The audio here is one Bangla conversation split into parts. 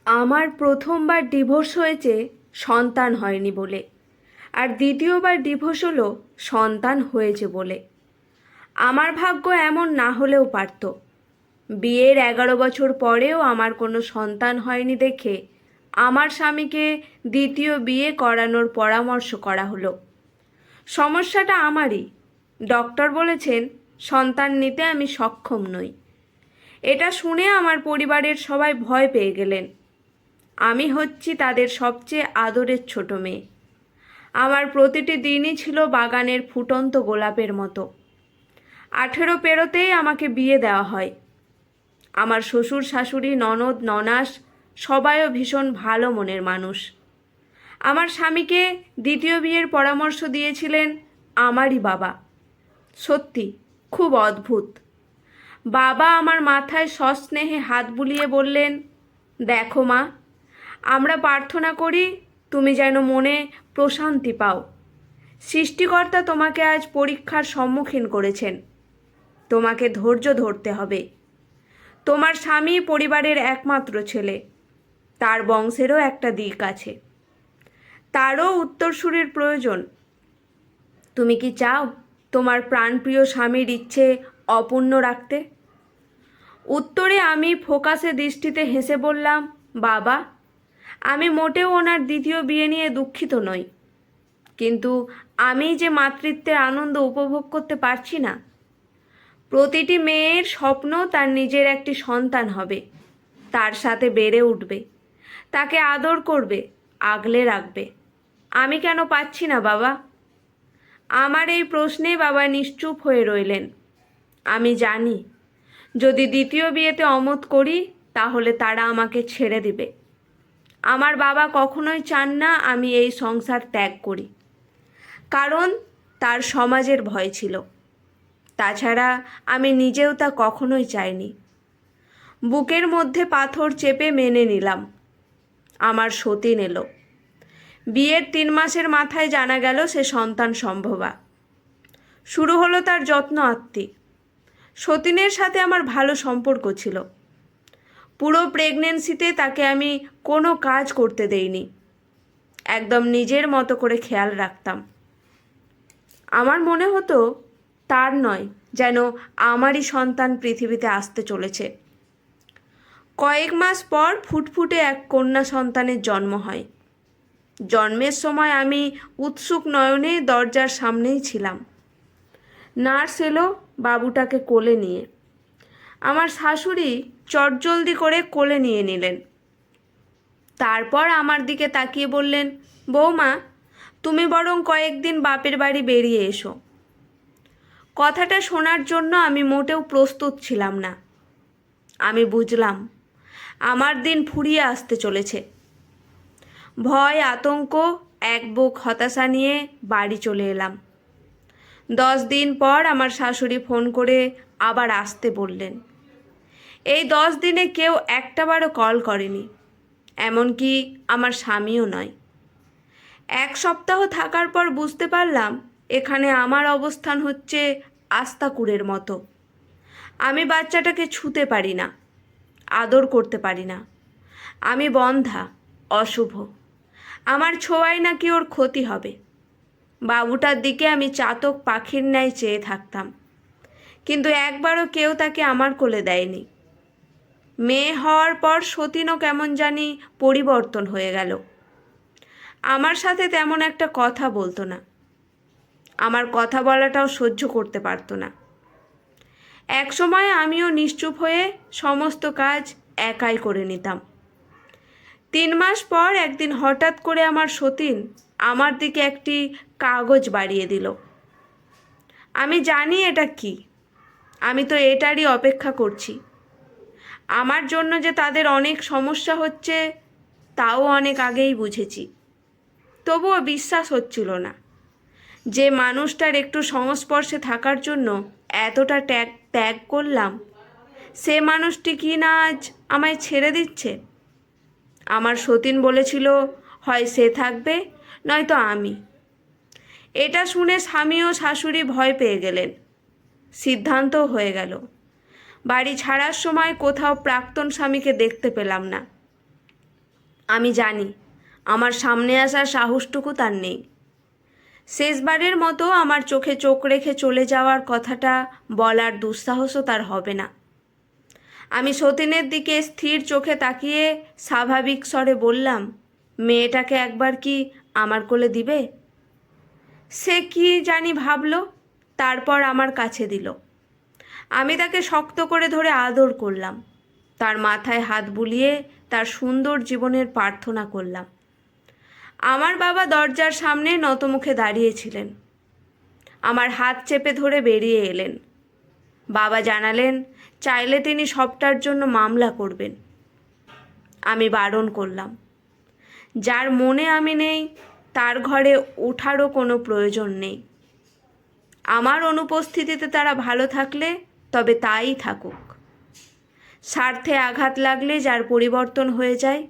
আমার প্রথমবার ডিভোর্স হয়েছে সন্তান হয়নি বলে, আর দ্বিতীয়বার ডিভোর্স হলো সন্তান হয়েছে বলে। আমার ভাগ্য এমন না হলেও পারত। বিয়ের 11 বছর পরেও আমার কোনো সন্তান হয়নি দেখে আমার স্বামীকে দ্বিতীয় বিয়ে করানোর পরামর্শ করা হলো। সমস্যাটা আমারই। ডক্টর বলেছেন সন্তান নিতে আমি সক্ষম নই। এটা শুনে আমার পরিবারের সবাই ভয় পেয়ে গেলেন। আমি হচ্ছি তাদের সবচেয়ে আদরের ছোট মেয়ে। আমার প্রতিটি দিনই ছিল বাগানের ফুটন্ত গোলাপের মতো। 18 পেরোতেই আমাকে বিয়ে দেওয়া হয়। আমার শ্বশুর শাশুড়ি ননদ ননাস সবাইও ভীষণ ভালো মনের মানুষ। আমার স্বামীকে দ্বিতীয় বিয়ের পরামর্শ দিয়েছিলেন আমারই বাবা। সত্যি খুব অদ্ভুত। বাবা আমার মাথায় সস্নেহে হাত বুলিয়ে বললেন, দেখো মা, আমরা প্রার্থনা করি তুমি যেন মনে প্রশান্তি পাও। সৃষ্টিকর্তা তোমাকে আজ পরীক্ষার সম্মুখীন করেছেন। তোমাকে ধৈর্য ধরতে হবে। তোমার স্বামী পরিবারের একমাত্র ছেলে। তার বংশেরও একটা দিক আছে। তারও উত্তরসূরির প্রয়োজন। তুমি কি চাও তোমার প্রাণপ্রিয় স্বামীর ইচ্ছে অপূর্ণ রাখতে? উত্তরে আমি ফোকাসে দৃষ্টিতে হেসে বললাম, বাবা, আমি মোটেও ওনার দ্বিতীয় বিয়ে নিয়ে দুঃখিত নই, কিন্তু আমি যে মাতৃত্বের আনন্দ উপভোগ করতে পারছি না। প্রতিটি মেয়ের স্বপ্ন তার নিজের একটি সন্তান হবে, তার সাথে বেড়ে উঠবে, তাকে আদর করবে, আগলে রাখবে। আমি কেন পাচ্ছি না বাবা? আমার এই প্রশ্নে বাবা নিশ্চুপ হয়ে রইলেন। আমি জানি যদি দ্বিতীয় বিয়েতে অমত করি তাহলে তারা আমাকে ছেড়ে দিবে। আমার বাবা কখনোই চান না আমি এই সংসার ত্যাগ করি, কারণ তার সমাজের ভয় ছিল। তাছাড়া আমি নিজেও তা কখনোই চাইনি। বুকের মধ্যে পাথর চেপে মেনে নিলাম। আমার সতীন এলো। বিয়ের 3 মাসের মাথায় জানা গেল সে সন্তান সম্ভবা। শুরু হলো তার যত্ন আত্মি। সতীনের সাথে আমার ভালো সম্পর্ক ছিল। পুরো প্রেগনেন্সিতে তাকে আমি কোনো কাজ করতে দেইনি। একদম নিজের মতো করে খেয়াল রাখতাম। আমার মনে হতো তার নয়, যেন আমারই সন্তান পৃথিবীতে আসতে চলেছে। কয়েক মাস পর ফুটফুটে এক কন্যা সন্তানের জন্ম হয়। জন্মের সময় আমি উৎসুক নয়নে দরজার সামনেই ছিলাম। নার্স এলো বাবুটাকে কোলে নিয়ে। আমার শাশুড়ি চটজলদি করে কোলে নিয়ে নিলেন। তারপর আমার দিকে তাকিয়ে বললেন, বৌমা, তুমি বরং কয়েকদিন বাপের বাড়ি বেরিয়ে এসো। কথাটা শোনার জন্য আমি মোটেও প্রস্তুত ছিলাম না। আমি বুঝলাম আমার দিন ফুরিয়ে আসতে চলেছে। ভয়, আতঙ্ক, এক বুক হতাশা নিয়ে বাড়ি চলে এলাম। 10 দিন পর আমার শাশুড়ি ফোন করে আবার আসতে বললেন। এই 10 দিনে কেউ একটাবারও কল করেনি, এমনকি আমার স্বামীও নয়। 1 সপ্তাহ থাকার পর বুঝতে পারলাম এখানে আমার অবস্থান হচ্ছে আস্তাকুড়ের মতো। আমি বাচ্চাটাকে ছুঁতে পারি না, আদর করতে পারি না। আমি বন্ধ্যা, অশুভ। আমার ছোঁয়ায় নাকি ওর ক্ষতি হবে। বাবুটার দিকে আমি চাতক পাখির ন্যায় চেয়ে থাকতাম, কিন্তু একবারও কেউ তাকে আমার কোলে দেয়নি। মেয়ে হওয়ার পর সতীনও কেমন জানি পরিবর্তন হয়ে গেল। আমার সাথে তেমন একটা কথা বলতো না। আমার কথা বলাটাও সহ্য করতে পারতো না। এক সময় আমিও নিশ্চুপ হয়ে সমস্ত কাজ একাই করে নিতাম। 3 মাস পর একদিন হঠাৎ করে আমার সতীন আমার দিকে একটি কাগজ বাড়িয়ে দিল। আমি জানি এটা কি। আমি তো এটারই অপেক্ষা করছি। আমার জন্য যে তাদের অনেক সমস্যা হচ্ছে তাও অনেক আগেই বুঝেছি। তবুও বিশ্বাস হচ্ছিল না যে মানুষটার একটু সংস্পর্শে থাকার জন্য এতটা ত্যাগ করলাম, সে মানুষটি কি না আজ আমায় ছেড়ে দিচ্ছে। আমার সতীন বলেছিল হয় সে থাকবে নয়তো আমি। এটা শুনে স্বামী ও শাশুড়ি ভয় পেয়ে গেলেন। সিদ্ধান্তও হয়ে গেল। বাড়ি ছাড়ার সময় কোথাও প্রাক্তন স্বামীকে দেখতে পেলাম না। আমি জানি আমার সামনে আসার সাহসটুকু তার নেই। শেষবারের মতো আমার চোখে চোখ রেখে চলে যাওয়ার কথাটা বলার দুঃসাহসও তার হবে না। আমি সতীনের দিকে স্থির চোখে তাকিয়ে স্বাভাবিক স্বরে বললাম, মেয়েটাকে একবার কি আমার কোলে দিবে? সে কি জানি ভাবল, তারপর আমার কাছে দিল। আমি তাকে শক্ত করে ধরে আদর করলাম, তার মাথায় হাত বুলিয়ে তার সুন্দর জীবনের প্রার্থনা করলাম। আমার বাবা দরজার সামনে নতমুখে দাঁড়িয়েছিলেন। আমার হাত চেপে ধরে বেরিয়ে এলেন। বাবা জানালেন চাইলে তিনি সবটার জন্য মামলা করবেন। আমি বারণ করলাম, যার মনে আমি নেই তার ঘরে ওঠারও কোনো প্রয়োজন নেই। আমার অনুপস্থিতিতে তারা ভালো থাকলে তবে তাই থাকুক। স্বার্থে আঘাত লাগলে যার পরিবর্তন হয়ে যায়,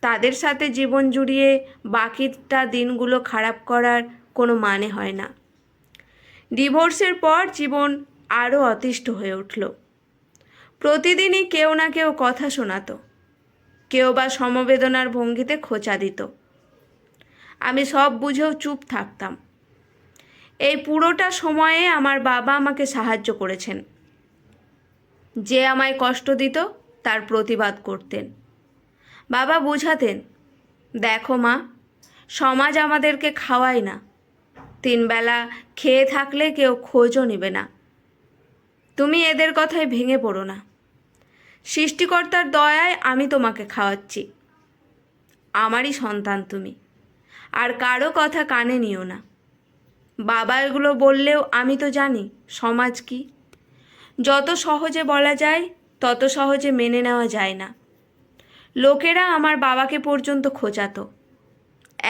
তাদের সাথে জীবন জুড়িয়ে বাকিটা দিনগুলো খারাপ করার কোনো মানে হয় না। ডিভোর্সের পর জীবন আরও অতিষ্ঠ হয়ে উঠল। প্রতিদিনই কেউ না কেউ কথা শোনাতো, কেউ বা সমবেদনার ভঙ্গিতে খোঁচা দিত। আমি সব বুঝেও চুপ থাকতাম। এই পুরোটা সময়ে আমার বাবা আমাকে সাহায্য করেছেন। যে আমায় কষ্ট দিত তার প্রতিবাদ করতেন। বাবা বোঝাতেন, দেখো মা, সমাজ আমাদেরকে খাওয়ায় না, 3 বেলা খেয়ে থাকলে কেউ খোঁজও নেবে না। তুমি এদের কথায় ভেঙে পড়ো না। সৃষ্টিকর্তার দয়ায় আমি তোমাকে খাওয়াচ্ছি। আমারই সন্তান তুমি, আর কারো কথা কানে নিও না। বাবা এগুলো বললেও আমি তো জানি সমাজ কি। যত সহজে বলা যায় তত সহজে মেনে নেওয়া যায় না। লোকেরা আমার বাবাকে পর্যন্ত খোঁচাতো।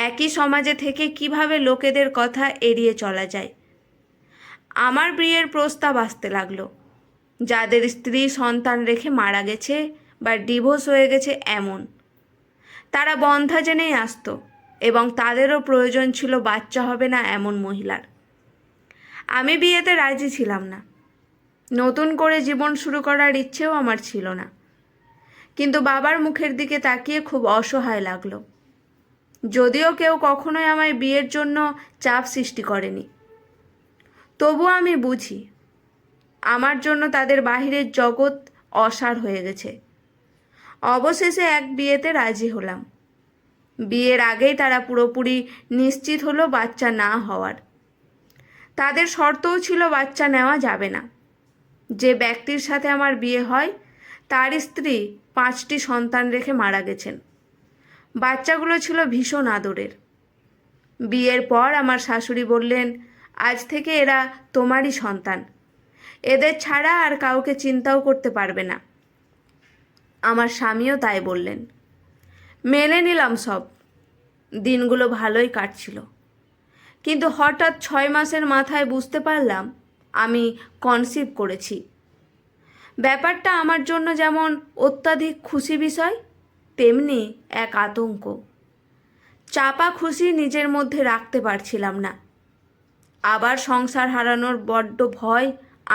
একই সমাজে থেকে কিভাবে লোকেদের কথা এড়িয়ে চলা যায়। আমার বিয়ের প্রস্তাব আসতে লাগলো। যাদের স্ত্রী সন্তান রেখে মারা গেছে বা ডিভোর্স হয়ে গেছে এমন, তারা বন্ধা জেনেই আসতো, এবং তাদেরও প্রয়োজন ছিল বাচ্চা হবে না এমন মহিলার। আমি বিয়েতে রাজি ছিলাম না। নতুন করে জীবন শুরু করার ইচ্ছেও আমার ছিল না। কিন্তু বাবার মুখের দিকে তাকিয়ে খুব অসহায় লাগলো। যদিও কেউ কখনোই আমায় বিয়ের জন্য চাপ সৃষ্টি করেনি, তবু আমি বুঝি আমার জন্য তাদের বাহিরের জগৎ অসার হয়ে গেছে। অবশেষে এক বিয়েতে রাজি হলাম। বিয়ের আগেই তারা পুরোপুরি নিশ্চিত হলো বাচ্চা না হওয়ার। তাদের শর্তও ছিল বাচ্চা নেওয়া যাবে না। যে ব্যক্তির সাথে আমার বিয়ে হয় তার স্ত্রী 5টি সন্তান রেখে মারা গেছেন। বাচ্চাগুলো ছিল ভীষণ আদরের। বিয়ের পর আমার শাশুড়ি বললেন, আজ থেকে এরা তোমারই সন্তান, এদের ছাড়া আর কাউকে চিন্তাও করতে পারবে না। আমার স্বামীও তাই বললেন। মেনে নিলাম সব। দিনগুলো ভালোই কাটছিল। কিন্তু হঠাৎ 6 মাসের মাথায় বুঝতে পারলাম আমি কনসিভ করেছি। ব্যাপারটা আমার জন্য যেমন অত্যাধিক খুশি বিষয়, তেমনি এক আতঙ্ক। চাপা খুশি নিজের মধ্যে রাখতে পারছিলাম না। আবার সংসার হারানোর বড্ড ভয়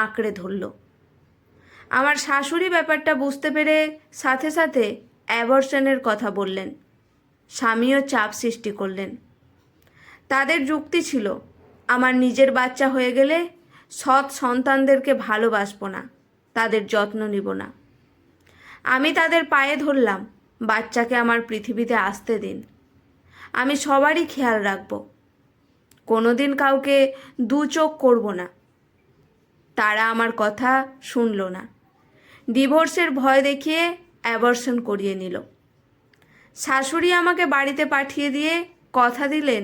আঁকড়ে ধরল। আমার শাশুড়ি ব্যাপারটা বুঝতে পেরে সাথে সাথে অ্যাবর্শনের কথা বললেন। স্বামীও চাপ সৃষ্টি করলেন। তাদের যুক্তি ছিল, আমার নিজের বাচ্চা হয়ে গেলে সৎ সন্তানদেরকে ভালোবাসবো না, তাদের যত্ন নিব না। আমি তাদের পায়ে ধরলাম, বাচ্চাকে আমার পৃথিবীতে আসতে দিন। আমি সবারই খেয়াল রাখব। কোনোদিন কাউকে দু চোখ করব না। তারা আমার কথা শুনল না। ডিভোর্সের ভয় দেখিয়ে অ্যাবর্শন করিয়ে নিল। শাশুড়ি আমাকে বাড়িতে পাঠিয়ে দিয়ে কথা দিলেন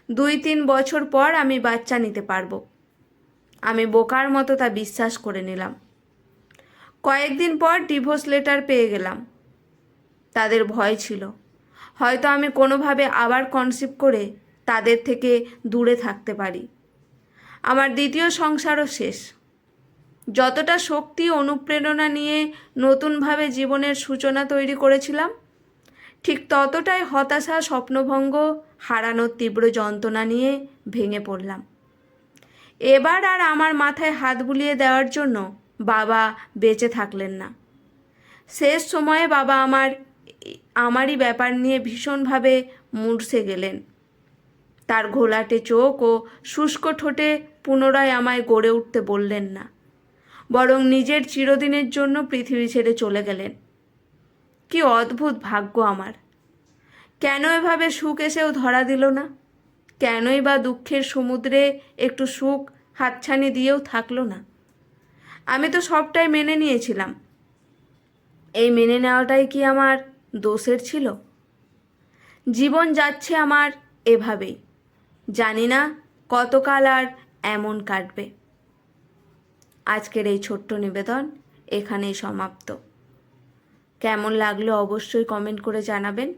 2-3 বছর পর আমি বাচ্চা নিতে পারবো। আমি বোকার মতো তা বিশ্বাস করে নিলাম। কয়েকদিন পর ডিভোর্স লেটার পেয়ে গেলাম। তাদের ভয় ছিল হয়তো আমি কোনোভাবে আবার কনসিভ করে তাদের থেকে দূরে থাকতে পারি। আমার দ্বিতীয় সংসারও শেষ। যতটা শক্তি অনুপ্রেরণা নিয়ে নতুনভাবে জীবনের সূচনা তৈরি করেছিলাম, ঠিক ততটাই হতাশা, স্বপ্নভঙ্গ, হারানোর তীব্র যন্ত্রণা নিয়ে ভেঙে পড়লাম। এবার আর আমার মাথায় হাত বুলিয়ে দেওয়ার জন্য বাবা বেঁচে থাকলেন না। শেষ সময়ে বাবা আমার আমারই ব্যাপার নিয়ে ভীষণভাবে মুর্ছে গেলেন। তার ঘোলাটে চোখ ও শুষ্ক ঠোঁটে পুনরায় আমায় গড়ে উঠতে বললেন না, বরং নিজের চিরদিনের জন্য পৃথিবী ছেড়ে চলে গেলেন। কি অদ্ভুত ভাগ্য আমার! কেন এভাবে সুখ এসেও ধরা দিল না? কেনই বা দুঃখের সমুদ্রে একটু সুখ হাতছানি দিয়েও থাকলো না? আমি তো সবটাই মেনে নিয়েছিলাম। এই মেনে নেওয়াটাই কি আমার দোষের ছিল? জীবন যাচ্ছে আমার এভাবেই, জানি না কতকাল আর এমন কাটবে। আজকের এই ছোট্ট নিবেদন এখানেই সমাপ্ত। কেমন লাগলো অবশ্যই কমেন্ট করে জানাবেন।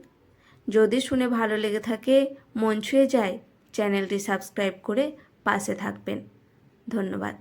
যদি শুনে ভালো লেগে থাকে, মন ছুঁয়ে যায়, চ্যানেলটি সাবস্ক্রাইব করে পাশে থাকবেন। ধন্যবাদ।